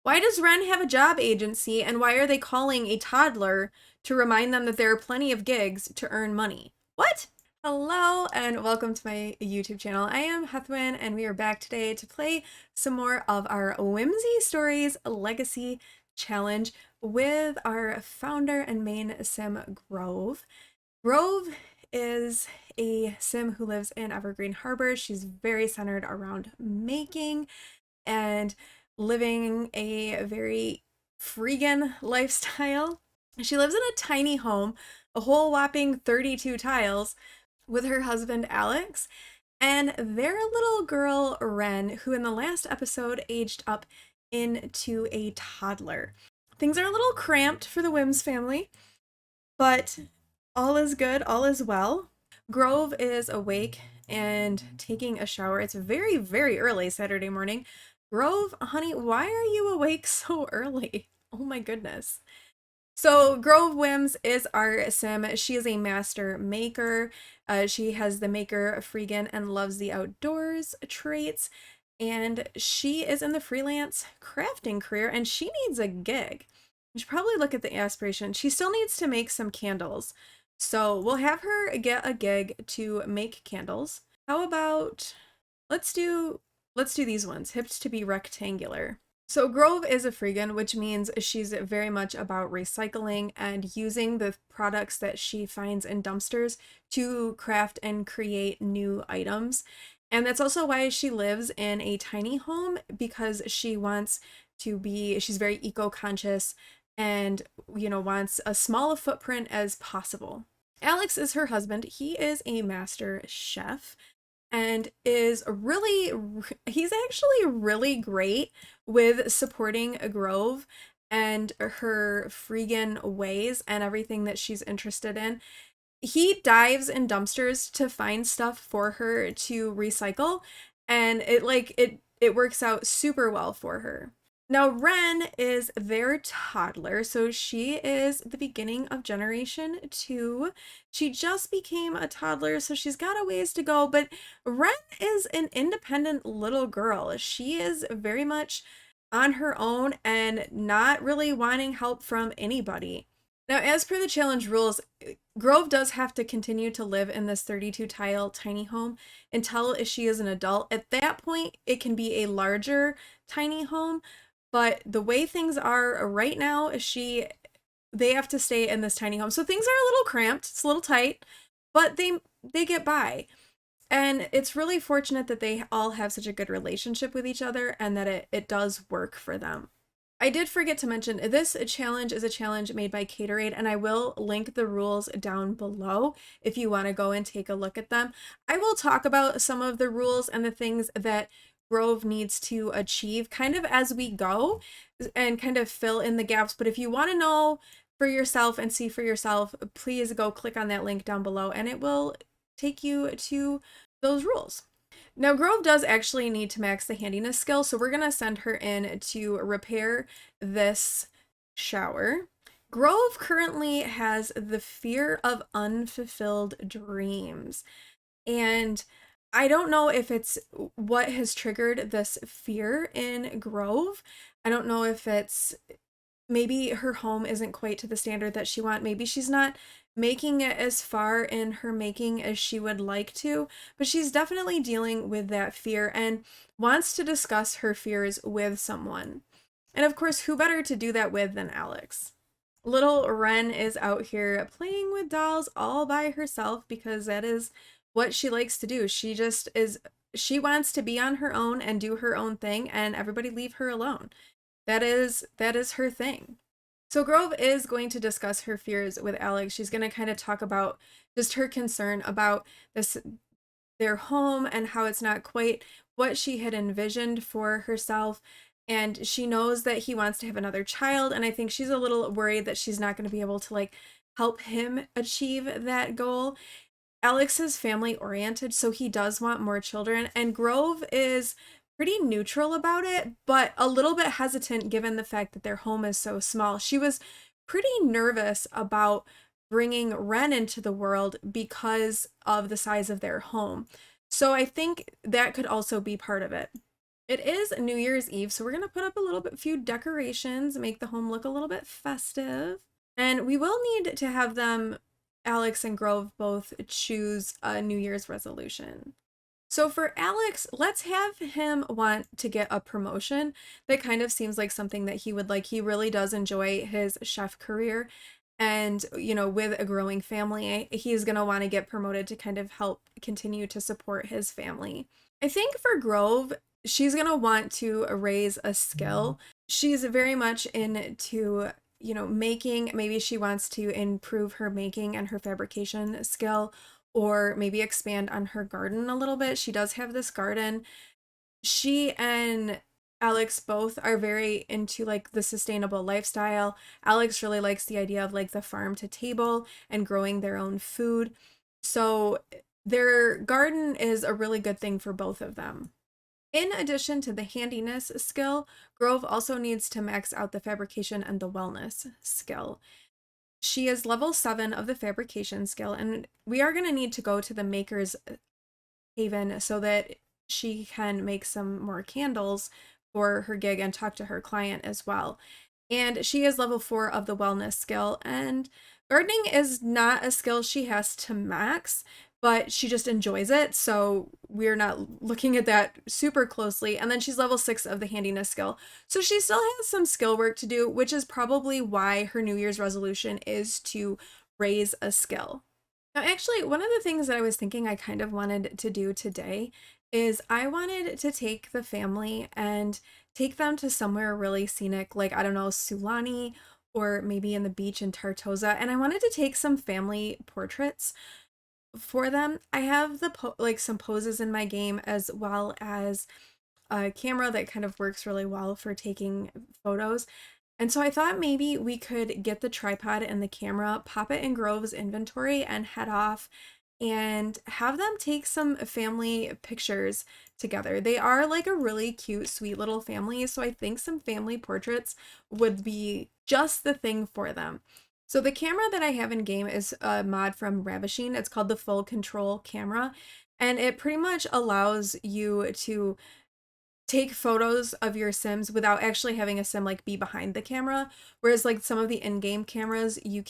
Why does Ren have a job agency, and why are they calling a toddler to remind them that there are plenty of gigs to earn money? What? Hello and welcome to my YouTube channel. I am Heathwyn and we are back today to play some more of our Whimsy Stories Legacy Challenge with our founder and main sim, Grove. Grove is a sim who lives in Evergreen Harbor. She's very centered around making and living a very freegan lifestyle. She lives in a tiny home, a whole whopping 32 tiles, with her husband Alex and their little girl Ren, who in the last episode aged up into a toddler. Things are a little cramped for the Whimms family, but all is good, all is well. Grove is awake and taking a shower. It's very, very early Saturday morning. Grove, honey, why are you awake so early? Oh my goodness. So Grove Whimms is our sim. She is a master maker. She has the maker freegan and loves the outdoors traits. And she is in the freelance crafting career and she needs a gig. You should probably look at the aspiration. She still needs to make some candles. So we'll have her get a gig to make candles. How about let's do these ones. Hipped to be rectangular. So Grove is a freegan, which means she's very much about recycling and using the products that she finds in dumpsters to craft and create new items. And that's also why she lives in a tiny home, because she wants to be, she's very eco-conscious and, wants as small a footprint as possible. Alex is her husband. He is a master chef and he's actually really great with supporting a Grove and her freegan ways and everything that she's interested in. He dives in dumpsters to find stuff for her to recycle, and it works out super well for her. Now, Ren is their toddler, so she is the beginning of Generation 2. She just became a toddler, so she's got a ways to go, but Ren is an independent little girl. She is very much on her own and not really wanting help from anybody. Now, as per the challenge rules, Grove does have to continue to live in this 32 tile tiny home until she is an adult. At that point, it can be a larger tiny home, but the way things are right now, they have to stay in this tiny home. So things are a little cramped, it's a little tight, but they get by. And it's really fortunate that they all have such a good relationship with each other and that it does work for them. I did forget to mention this challenge is a challenge made by Caterade, and I will link the rules down below if you want to go and take a look at them. I will talk about some of the rules and the things that Grove needs to achieve kind of as we go and kind of fill in the gaps. But if you want to know for yourself and see for yourself, please go click on that link down below and it will take you to those rules. Now, Grove does actually need to max the handiness skill, so we're going to send her in to repair this shower. Grove currently has the fear of unfulfilled dreams, and I don't know if it's what has triggered this fear in Grove. I don't know if it's maybe her home isn't quite to the standard that she wants. Maybe she's not making it as far in her making as she would like to, but she's definitely dealing with that fear and wants to discuss her fears with someone. And of course, who better to do that with than Alex? Little Ren is out here playing with dolls all by herself because that is what she likes to do. She wants to be on her own and do her own thing, and everybody leave her alone. That is her thing. So Grove is going to discuss her fears with Alex. She's going to kind of talk about just her concern about their home and how it's not quite what she had envisioned for herself. And she knows that he wants to have another child, and I think she's a little worried that she's not going to be able to help him achieve that goal. Alex is family oriented, so he does want more children, and Grove is pretty neutral about it, but a little bit hesitant given the fact that their home is so small. She was pretty nervous about bringing Ren into the world because of the size of their home. So I think that could also be part of it. It is New Year's Eve, so we're gonna put up a little bit few decorations, make the home look a little bit festive. And we will need to have them, Alex and Grove, both choose a New Year's resolution. So for Alex, let's have him want to get a promotion. That kind of seems like something that he would like. He really does enjoy his chef career. And, with a growing family, he's going to want to get promoted to kind of help continue to support his family. I think for Grove, she's going to want to raise a skill. She's very much into, making. Maybe she wants to improve her making and her fabrication skill, or maybe expand on her garden a little bit. She does have this garden. She and Alex both are very into like the sustainable lifestyle. Alex really likes the idea of like the farm to table and growing their own food. So their garden is a really good thing for both of them. In addition to the handiness skill, Grove also needs to max out the fabrication and the wellness skill. She is level 7 of the fabrication skill, and we are going to need to go to the maker's haven so that she can make some more candles for her gig and talk to her client as well. And she is level 4 of the wellness skill, and gardening is not a skill she has to max, but she just enjoys it, so we're not looking at that super closely. And then she's level 6 of the handiness skill, so she still has some skill work to do, which is probably why her New Year's resolution is to raise a skill. Now, actually, one of the things that I was thinking I kind of wanted to do today is I wanted to take the family and take them to somewhere really scenic, like, I don't know, Sulani, or maybe in the beach in Tartosa. And I wanted to take some family portraits for them. I have like some poses in my game, as well as a camera that kind of works really well for taking photos. And so I thought maybe we could get the tripod and the camera, pop it in Grove's inventory, and head off and have them take some family pictures together. They are like a really cute, sweet little family, so I think some family portraits would be just the thing for them. So the camera that I have in game is a mod from Ravishing. It's called the Full Control camera, and it pretty much allows you to take photos of your Sims without actually having a Sim like be behind the camera. Whereas like some of the in-game cameras, you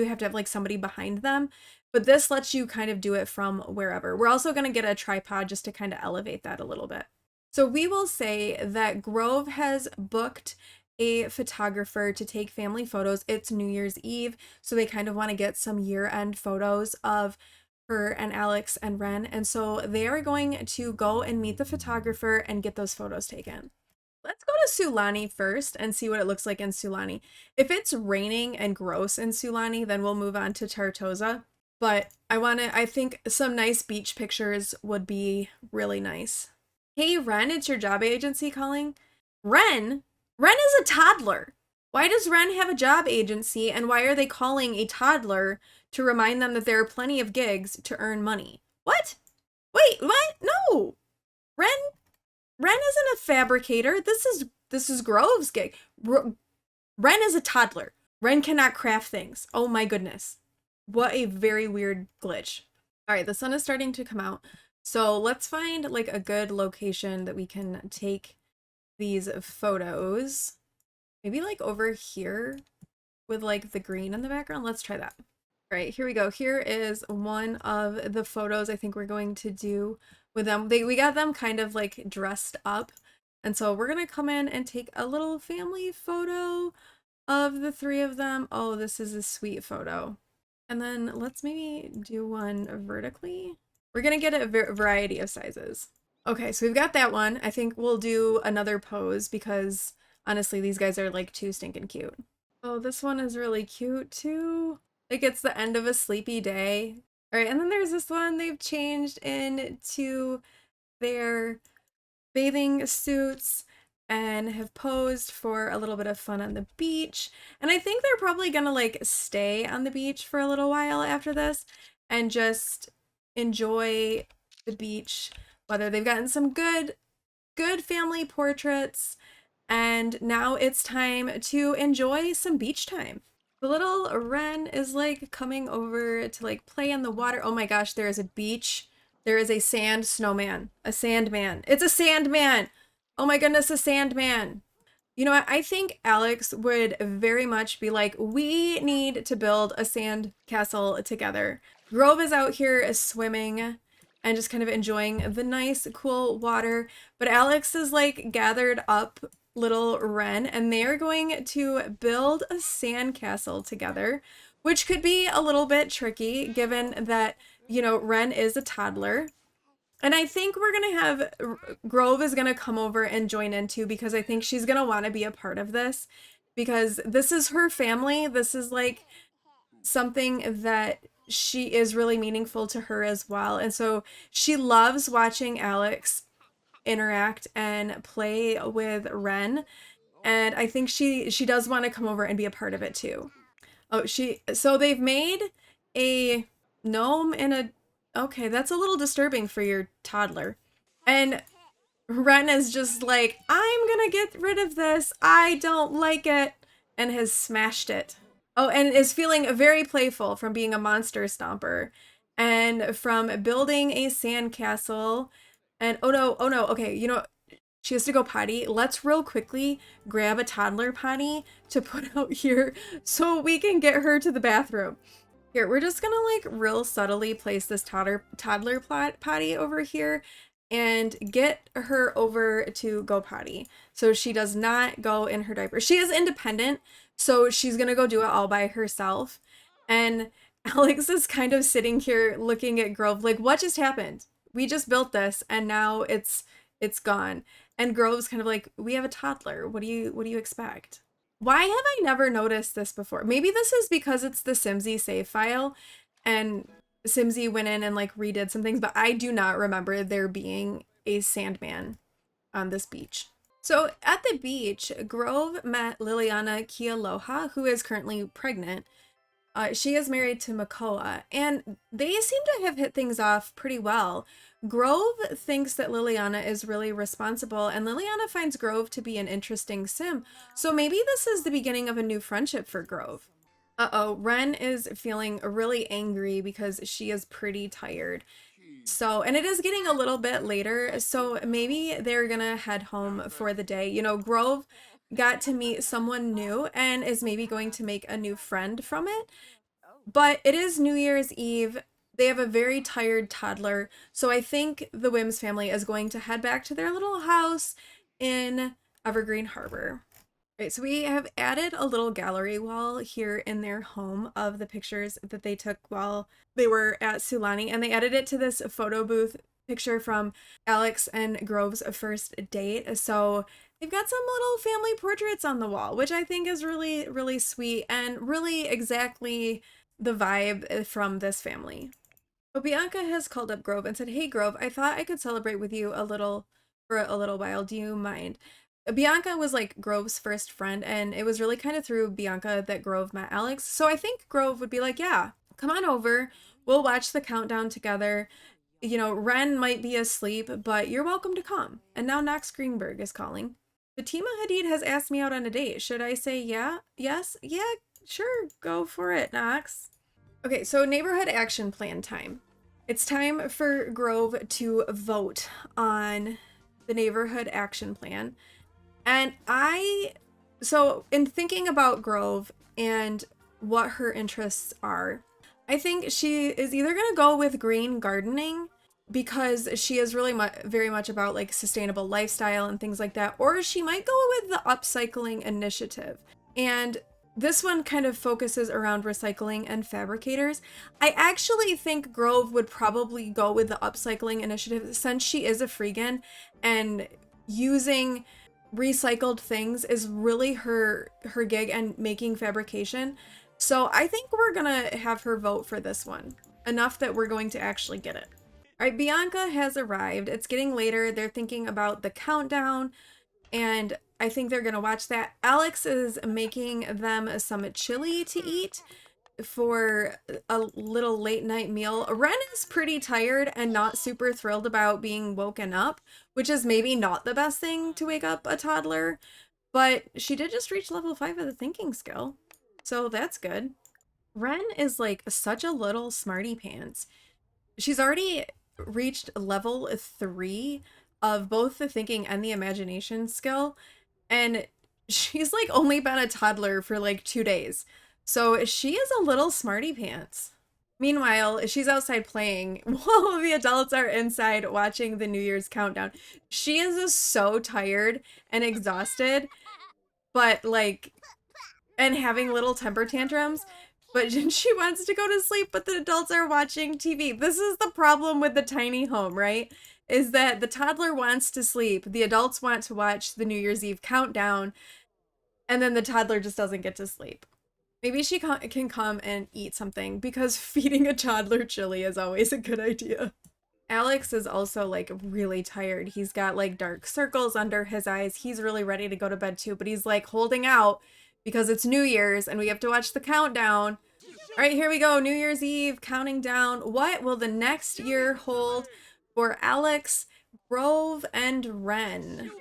have to have like somebody behind them. But this lets you kind of do it from wherever. We're also going to get a tripod just to kind of elevate that a little bit. So we will say that Grove has booked a photographer to take family photos. It's New Year's Eve, so they kind of want to get some year-end photos of her and Alex and Ren. And so they are going to go and meet the photographer and get those photos taken. Let's go to Sulani first and see what it looks like in Sulani. If it's raining and gross in Sulani, then we'll move on to Tartosa. But I think some nice beach pictures would be really nice. Hey, Ren, it's your job agency calling. Ren? Ren is a toddler. Why does Ren have a job agency, and why are they calling a toddler to remind them that there are plenty of gigs to earn money? What? Wait, what? No. Ren Ren isn't a fabricator. This is Grove's gig. Ren is a toddler. Ren cannot craft things. Oh my goodness. What a very weird glitch. All right, the sun is starting to come out. So let's find like a good location that we can take these photos. Maybe like over here with like the green in the background. Let's try that. All right, here we go. Here is one of the photos I think we're going to do with them. We got them kind of like dressed up. And so we're going to come in and take a little family photo of the three of them. Oh, this is a sweet photo. And then let's maybe do one vertically. We're going to get a variety of sizes. Okay, so we've got that one. I think we'll do another pose because honestly, these guys are like too stinking cute. Oh, this one is really cute too. Like it's the end of a sleepy day. All right, and then there's this one they've changed into their bathing suits and have posed for a little bit of fun on the beach. And I think they're probably gonna like stay on the beach for a little while after this and just enjoy the beach, whether they've gotten some good family portraits, and now it's time to enjoy some beach time. The little Ren is like coming over to like play in the water. Oh my gosh, there is a beach There is a sand snowman, a sandman. It's a sandman. Oh my goodness, a sandman. You know what? I think Alex would very much be like, we need to build a sand castle together. Grove is out here swimming and just kind of enjoying the nice, cool water. But Alex is like gathered up little Ren and they are going to build a sand castle together, which could be a little bit tricky given that, you know, Ren is a toddler. And I think we're going to have Grove is going to come over and join in too because I think she's going to want to be a part of this because this is her family. This is like something that she is really meaningful to her as well. And so she loves watching Alex interact and play with Ren. And I think she does want to come over and be a part of it too. Oh, so they've made a gnome and a okay, that's a little disturbing for your toddler. And Ren is just like, I'm gonna get rid of this. I don't like it. And has smashed it. Oh, and is feeling very playful from being a monster stomper and from building a sandcastle. And oh no, okay, you know, she has to go potty. Let's real quickly grab a toddler potty to put out here so we can get her to the bathroom. Here, we're just gonna like real subtly place this toddler potty over here and get her over to go potty. So she does not go in her diaper. She is independent, so she's gonna go do it all by herself. And Alex is kind of sitting here looking at Grove like, what just happened? We just built this and now it's gone. And Grove's kind of like, we have a toddler. What do you expect? Why have I never noticed this before? Maybe this is because it's the Simsy save file and Simsy went in and like redid some things, but I do not remember there being a Sandman on this beach. So at the beach, Grove met Liliana Kealoha, who is currently pregnant. She is married to Makoa, and they seem to have hit things off pretty well. Grove thinks that Liliana is really responsible, and Liliana finds Grove to be an interesting sim. So maybe this is the beginning of a new friendship for Grove. Uh-oh, Ren is feeling really angry because she is pretty tired. So, and it is getting a little bit later, so maybe they're gonna head home for the day. You know, Grove got to meet someone new and is maybe going to make a new friend from it. But it is New Year's Eve. They have a very tired toddler, so I think the Whimms family is going to head back to their little house in Evergreen Harbor. Right, so we have added a little gallery wall here in their home of the pictures that they took while they were at Sulani, and they added it to this photo booth picture from Alex and Grove's first date. So they've got some little family portraits on the wall, which I think is really, really sweet and really exactly the vibe from this family. But Bianca has called up Grove and said, "Hey Grove, I thought I could celebrate with you a little for a little while. Do you mind?" Bianca was like Grove's first friend, and it was really kind of through Bianca that Grove met Alex. So I think Grove would be like, "Yeah, come on over. We'll watch the countdown together. You know, Ren might be asleep, but you're welcome to come." And now Knox Greenberg is calling. Fatima Hadid has asked me out on a date. Should I say yeah? Yes? Yeah, sure. Go for it, Knox. Okay, so neighborhood action plan time. It's time for Grove to vote on the neighborhood action plan. And so in thinking about Grove and what her interests are, I think she is either going to go with green gardening because she is really very much about like sustainable lifestyle and things like that, or she might go with the upcycling initiative. And this one kind of focuses around recycling and fabricators. I actually think Grove would probably go with the upcycling initiative since she is a freegan and using recycled things is really her gig and making fabrication. So I think we're gonna have her vote for this one. Enough that we're going to actually get it. All right, Bianca has arrived. It's getting later. They're thinking about the countdown and I think they're gonna watch that. Alex is making them some chili to eat for a little late night meal. Ren is pretty tired and not super thrilled about being woken up, which is maybe not the best thing to wake up a toddler, but she did just reach level 5 of the thinking skill, so that's good. Ren is like such a little smarty pants. She's already reached level 3 of both the thinking and the imagination skill, and she's like only been a toddler for like 2 days. So she is a little smarty pants. Meanwhile, she's outside playing while the adults are inside watching the New Year's countdown. She is just so tired and exhausted, but like, and having little temper tantrums. But she wants to go to sleep, but the adults are watching TV. This is the problem with the tiny home, right? Is that the toddler wants to sleep, the adults want to watch the New Year's Eve countdown, and then the toddler just doesn't get to sleep. Maybe she can come and eat something, because feeding a toddler chili is always a good idea. Alex is also like really tired. He's got like dark circles under his eyes. He's really ready to go to bed too, but he's like holding out because it's New Year's and we have to watch the countdown. All right, here we go. New Year's Eve, counting down. What will the next year hold for Alex, Grove, and Ren?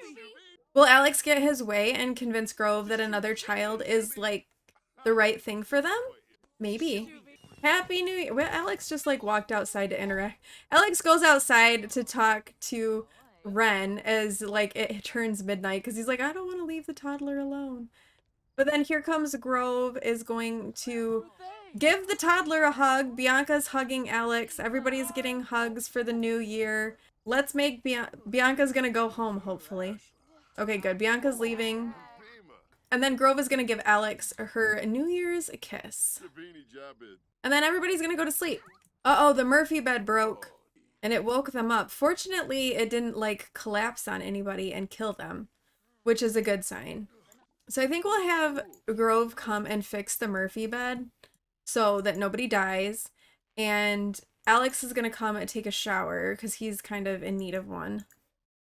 Will Alex get his way and convince Grove that another child is like the right thing for them? Maybe. Happy New Year. Well, Alex just like walked outside to interact. Alex goes outside to talk to Ren as like it turns midnight because he's like, I don't want to leave the toddler alone. But then here comes Grove is going to give the toddler a hug. Bianca's hugging Alex. Everybody's getting hugs for the new year. Let's make Bianca's gonna go home, hopefully. Okay, good. Bianca's leaving. And then Grove is gonna give Alex her New Year's kiss. And then everybody's gonna go to sleep. Uh-oh, the Murphy bed broke. And it woke them up. Fortunately, it didn't like collapse on anybody and kill them, which is a good sign. So I think we'll have Grove come and fix the Murphy bed so that nobody dies. And Alex is gonna come and take a shower because he's kind of in need of one.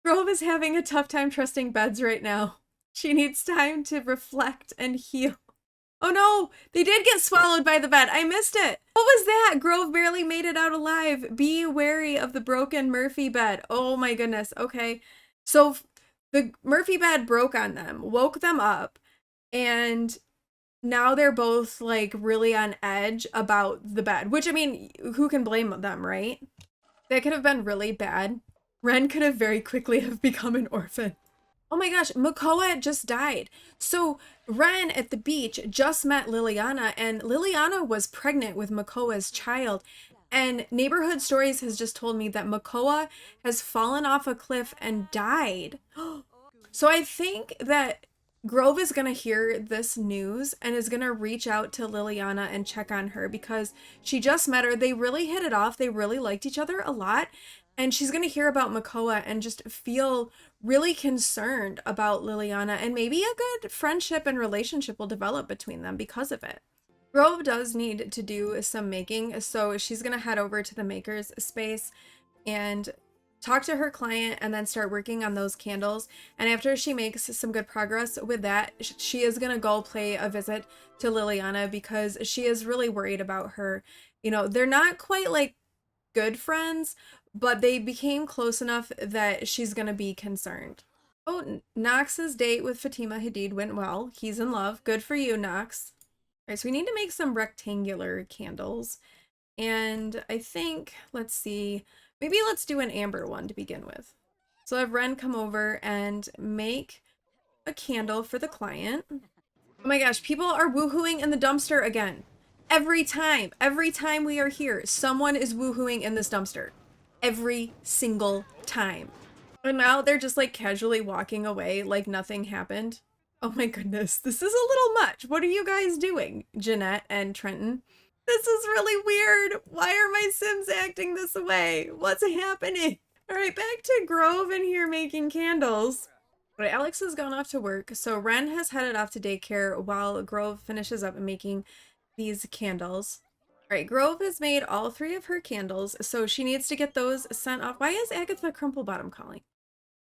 Grove is having a tough time trusting beds right now. She needs time to reflect and heal. Oh no, they did get swallowed by the bed. I missed it. What was that? Grove barely made it out alive. Be wary of the broken Murphy bed. Oh my goodness. Okay. So the Murphy bed broke on them, woke them up, and now they're both like really on edge about the bed, which I mean, who can blame them, right? That could have been really bad. Ren could have very quickly have become an orphan. Oh my gosh, Makoa just died. So Ren at the beach just met Liliana, and Liliana was pregnant with Makoa's child. And Neighborhood Stories has just told me that Makoa has fallen off a cliff and died. So I think that Grove is going to hear this news and is going to reach out to Liliana and check on her because she just met her. They really hit it off. They really liked each other a lot. And she's going to hear about Makoa and just feel really concerned about Liliana, and maybe a good friendship and relationship will develop between them because of it. Grove does need to do some making, so she's going to head over to the maker's space and talk to her client and then start working on those candles. And after she makes some good progress with that, she is going to go pay a visit to Liliana because she is really worried about her. You know, they're not quite like good friends, but they became close enough that she's gonna be concerned. Oh, Knox's date with Fatima Hadid went well. He's in love. Good for you, Knox. All right, so we need to make some rectangular candles. And I think, let's see, maybe let's do an amber one to begin with. So have Ren come over and make a candle for the client. Oh my gosh, people are woohooing in the dumpster again. Every time we are here, someone is woohooing in this dumpster. Every single time. And now they're just like casually walking away like nothing happened. Oh my goodness, this is a little much. What are you guys doing, Jeanette and Trenton? This is really weird. Why are my Sims acting this way? What's happening? All right, back to Grove in here making candles. All right, Alex has gone off to work, so Ren has headed off to daycare while Grove finishes up making these candles. All right, Grove has made all 3 of her candles, so she needs to get those sent off. Why is Agatha Crumplebottom calling?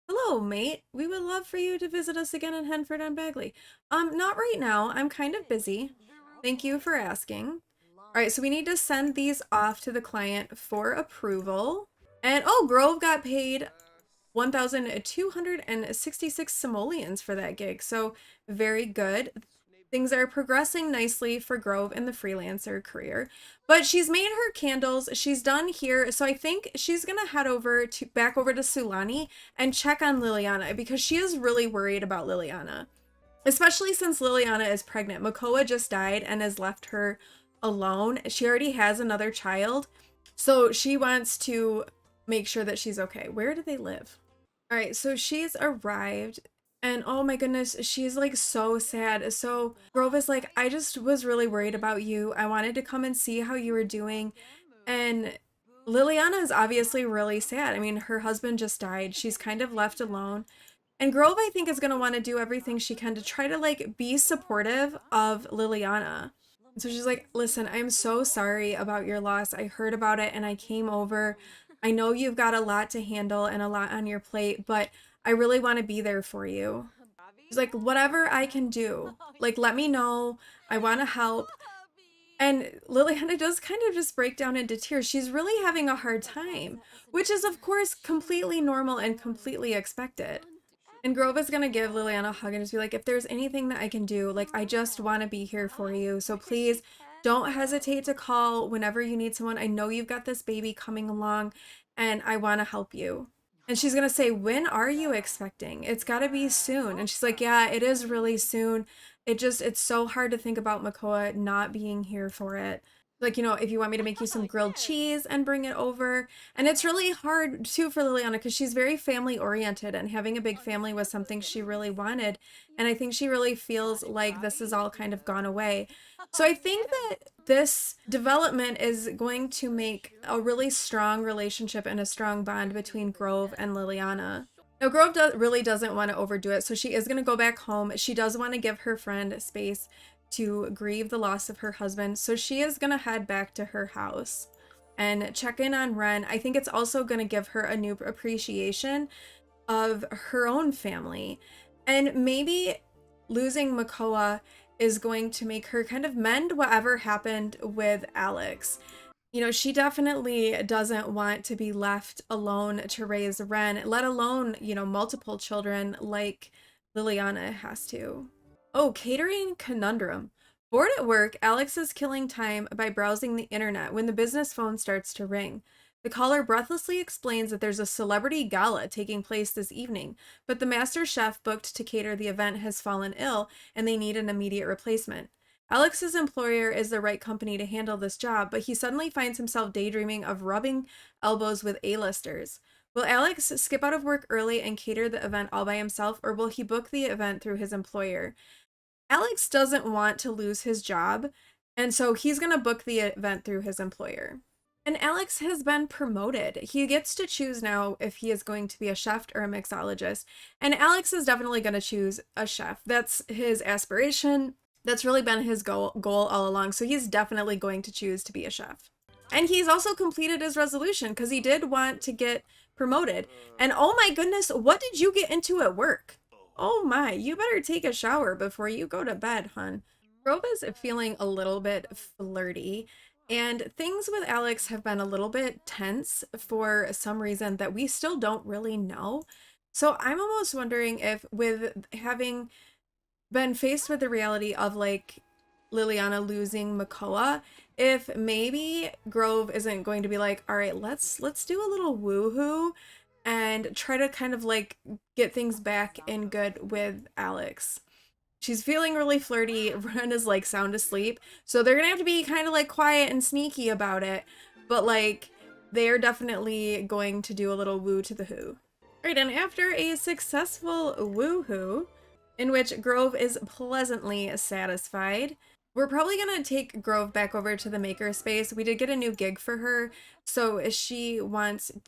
Hello, mate. We would love for you to visit us again in Henford and Bagley. Not right now. I'm kind of busy. Thank you for asking. All right, so we need to send these off to the client for approval. And oh, Grove got paid 1,266 simoleons for that gig, so very good. Things are progressing nicely for Grove in the freelancer career, but she's made her candles. She's done here, so I think she's gonna head over to back over to Sulani and check on Liliana because she is really worried about Liliana, especially since Liliana is pregnant. Makoa just died and has left her alone. She already has another child, so she wants to make sure that she's okay. Where do they live? All right, so she's arrived, and oh my goodness, she's like so sad. So Grove is like, I just was really worried about you. I wanted to come and see how you were doing. And Liliana is obviously really sad. I mean, her husband just died. She's kind of left alone. And Grove, I think, is going to want to do everything she can to try to like be supportive of Liliana. And so she's like, listen, I'm so sorry about your loss. I heard about it and I came over. I know you've got a lot to handle and a lot on your plate, but I really want to be there for you. She's like, whatever I can do, like, let me know. I want to help. And Liliana does kind of just break down into tears. She's really having a hard time, which is, of course, completely normal and completely expected. And Grove is gonna give Liliana a hug and just be like, if there's anything that I can do, like, I just want to be here for you. So please don't hesitate to call whenever you need someone. I know you've got this baby coming along and I want to help you. And she's gonna say, when are you expecting? It's gotta be soon. And she's like, yeah, it is really soon. It's so hard to think about Makoa not being here for it. Like, if you want me to make you some grilled cheese and bring it over. And it's really hard too for Liliana because she's very family oriented and having a big family was something she really wanted. And I think she really feels like this has all kind of gone away. So I think that this development is going to make a really strong relationship and a strong bond between Grove and Liliana. Now, Grove really doesn't want to overdo it, so she is going to go back home. She does want to give her friend space to grieve the loss of her husband, so she is going to head back to her house and check in on Ren. I think it's also going to give her a new appreciation of her own family. And maybe losing Makoa is going to make her kind of mend whatever happened with Alex. She definitely doesn't want to be left alone to raise Ren, let alone, multiple children like Liliana has to. Oh, catering conundrum. Bored at work, Alex is killing time by browsing the internet when the business phone starts to ring. The caller breathlessly explains that there's a celebrity gala taking place this evening, but the master chef booked to cater the event has fallen ill and they need an immediate replacement. Alex's employer is the right company to handle this job, but he suddenly finds himself daydreaming of rubbing elbows with A-listers. Will Alex skip out of work early and cater the event all by himself, or will he book the event through his employer? Alex doesn't want to lose his job, and so he's going to book the event through his employer. And Alex has been promoted. He gets to choose now if he is going to be a chef or a mixologist. And Alex is definitely going to choose a chef. That's his aspiration. That's really been his goal all along. So he's definitely going to choose to be a chef. And he's also completed his resolution because he did want to get promoted. And oh my goodness, what did you get into at work? Oh my, you better take a shower before you go to bed, hun. Grove is feeling a little bit flirty, and things with Alex have been a little bit tense for some reason that we still don't really know. So I'm almost wondering if, with having been faced with the reality of like Liliana losing Makoa, if maybe Grove isn't going to be like, all right, let's do a little woohoo and try to kind of like get things back in good with Alex. She's feeling really flirty. Ren is like sound asleep. So they're gonna have to be kind of like quiet and sneaky about it. But like they're definitely going to do a little woo to the who. Right, and after a successful woohoo, in which Grove is pleasantly satisfied, we're probably gonna take Grove back over to the makerspace. We did get a new gig for her, so she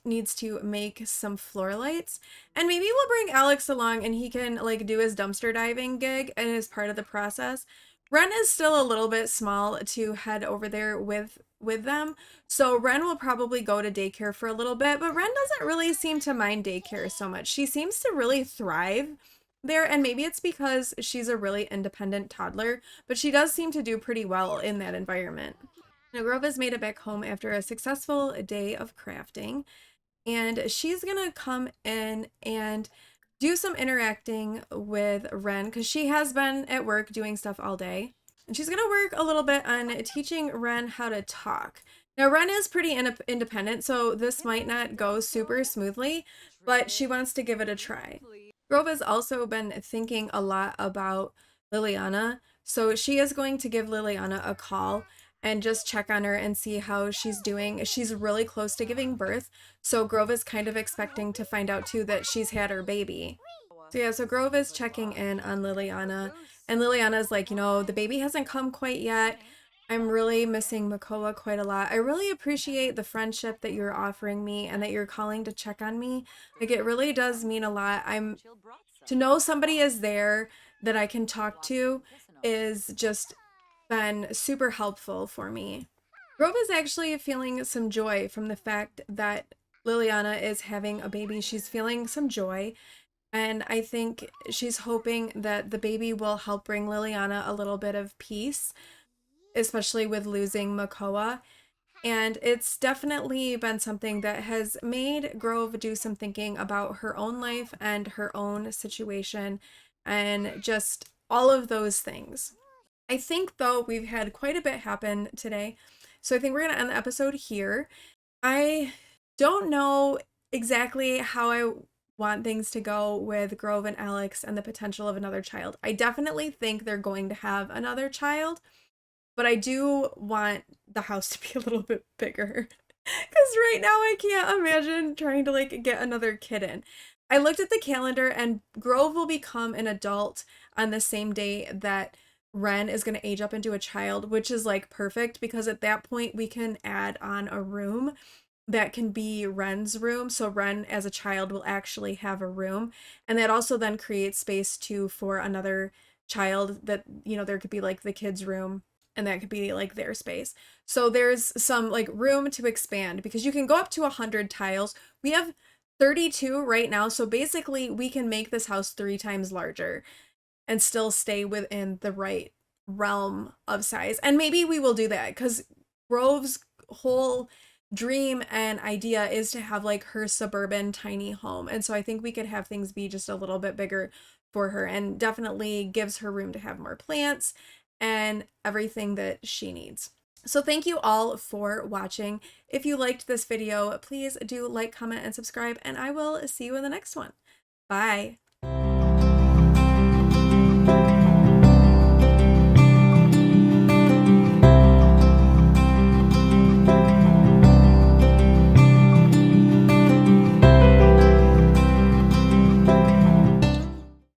needs to make some floor lights. And maybe we'll bring Alex along and he can like do his dumpster diving gig and as part of the process. Ren is still a little bit small to head over there with them. So Ren will probably go to daycare for a little bit, but Ren doesn't really seem to mind daycare so much. She seems to really thrive there, and maybe it's because she's a really independent toddler, but she does seem to do pretty well in that environment. Now, Grove has made it back home after a successful day of crafting, and she's gonna come in and do some interacting with Ren because she has been at work doing stuff all day. And she's going to work a little bit on teaching Ren how to talk. Now, Ren is pretty independent, so this might not go super smoothly, but she wants to give it a try. Grove has also been thinking a lot about Liliana, so she is going to give Liliana a call and just check on her and see how she's doing. She's really close to giving birth, so Grove is kind of expecting to find out too that she's had her baby. So yeah, so Grove is checking in on Liliana, and Liliana's like, the baby hasn't come quite yet. I'm really missing Makoa quite a lot. I really appreciate the friendship that you're offering me and that you're calling to check on me. Like, it really does mean a lot. To know somebody is there that I can talk to is just been super helpful for me. Grove is actually feeling some joy from the fact that Liliana is having a baby. She's feeling some joy, and I think she's hoping that the baby will help bring Liliana a little bit of peace, especially with losing Makoa. And it's definitely been something that has made Grove do some thinking about her own life and her own situation and just all of those things. I think, though, we've had quite a bit happen today. So I think we're going to end the episode here. I don't know exactly how I want things to go with Grove and Alex and the potential of another child. I definitely think they're going to have another child, but I do want the house to be a little bit bigger. Because right now I can't imagine trying to get another kid in. I looked at the calendar and Grove will become an adult on the same day that Ren is going to age up into a child, which is perfect because at that point we can add on a room that can be Ren's room. So Ren as a child will actually have a room. And that also then creates space too for another child that, there could be the kids' room and that could be their space. So there's some room to expand because you can go up to 100 tiles. We have 32 right now. So basically we can make this house 3 times larger and still stay within the right realm of size. And maybe we will do that because Grove's whole dream and idea is to have her suburban tiny home. And so I think we could have things be just a little bit bigger for her and definitely gives her room to have more plants and everything that she needs. So thank you all for watching. If you liked this video, please do like, comment, and subscribe, and I will see you in the next one. Bye.